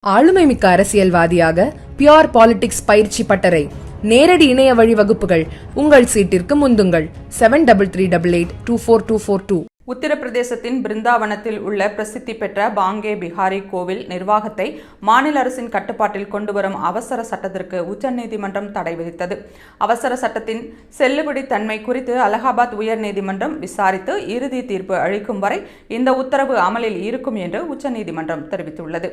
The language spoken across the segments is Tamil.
ஆளுமைமிக்க அரசியல்வாதியாக பியோர் பாலிடிக்ஸ் பயிற்சி பட்டறை நேரடி இணைய வழி வகுப்புகள் உங்கள் சீட்டிற்கு முந்துங்கள் 7338824242. உத்தரப்பிரதேசத்தின் பிருந்தாவனத்தில் உள்ள பிரசித்தி பெற்ற பாங்கே பிஹாரி கோவில் நிர்வாகத்தை மாநில அரசின் கட்டுப்பாட்டில் கொண்டுவரும் அவசர சட்டத்திற்கு உச்சநீதிமன்றம் தடை விதித்தது. அவசர சட்டத்தின் செல்லுபடி தன்மை குறித்து அலகாபாத் உயர்நீதிமன்றம் விசாரித்து இறுதி தீர்ப்பு அளிக்கும் வரை இந்த உத்தரவு அமலில் இருக்கும் என்று உச்சநீதிமன்றம் தெரிவித்துள்ளது.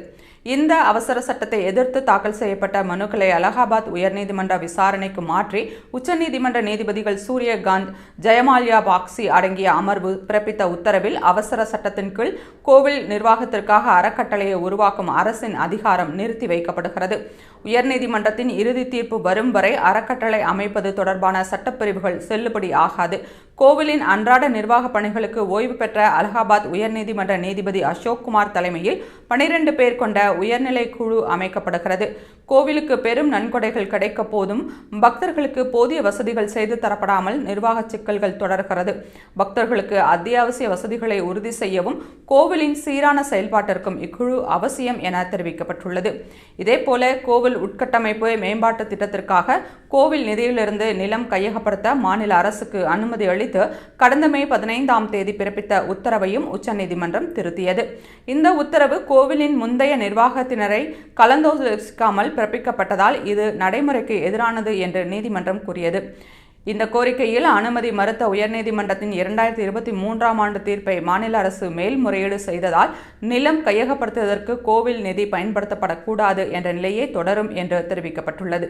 இந்த அவசர சட்டத்தை எதிர்த்து தாக்கல் செய்யப்பட்ட மனுக்களை அலகாபாத் உயர்நீதிமன்ற விசாரணைக்கு மாற்றி உச்சநீதிமன்ற நீதிபதிகள் சூரியகாந்த், ஜெயமால்யா பாக்சி அடங்கிய அமர்வு பிறப்பித்த உத்தரவில் அவசர சட்டத்தின் கீழ் கோவில் நிர்வாகத்திற்காக அறக்கட்டளையை உருவாக்கும் அரசின் அதிகாரம் நிறுத்தி வைக்கப்படுகிறது. உயர்நீதிமன்றத்தின் இறுதி தீர்ப்பு வரும் வரை அறக்கட்டளை அமைப்பது தொடர்பான சட்டப்பிரிவுகள் செல்லுபடி ஆகாது. கோவிலின் அன்றாட நிர்வாக பணிகளுக்கு ஓய்வு பெற்ற அலகாபாத் உயர்நீதிமன்ற நீதிபதி அசோக்குமார் தலைமையில் 12 பேர் கொண்ட உயர்நிலை குழு அமைக்கப்படுகிறது. கோவிலுக்கு பெரும் நன்கொடைகள் கிடைக்க போதும் பக்தர்களுக்கு போதிய வசதிகள் செய்து தரப்படாமல் நிர்வாக சிக்கல்கள் தொடர்கிறது. பக்தர்களுக்கு அத்தியாவசிய வசதிகளை உறுதி செய்யவும் கோவிலின் சீரான செயல்பாட்டிற்கும் இக்குழு அவசியம் என தெரிவிக்கப்பட்டுள்ளது. இதேபோல கோவில் உட்கட்டமைப்பு மேம்பாட்டு திட்டத்திற்காக கோவில் நிதியிலிருந்து நிலம் கையகப்படுத்த மாநில அரசுக்கு அனுமதி அளித்து கடந்த மே 15ஆம் தேதி பிறப்பித்த உத்தரவையும் உச்சநீதிமன்றம் திருத்தியது. இந்த உத்தரவு கோவிலின் முந்தைய நிர்வாகத்தினரை கலந்தாலோசிக்காமல் பிறப்பிக்கப்பட்டதால் இது நடைமுறைக்கு எதிரானது என்று நீதிமன்றம் கூறியது. இந்த கோரிக்கையில் அனுமதி மறுத்த உயர்நீதிமன்றத்தின் 2023ஆம் ஆண்டு தீர்ப்பை மாநில அரசு மேல்முறையீடு செய்ததால் நிலம் கையகப்படுத்துவதற்கு கோவில் நிதி பயன்படுத்தப்படக்கூடாது என்ற நிலையே தொடரும் என்று தெரிவிக்கப்பட்டுள்ளது.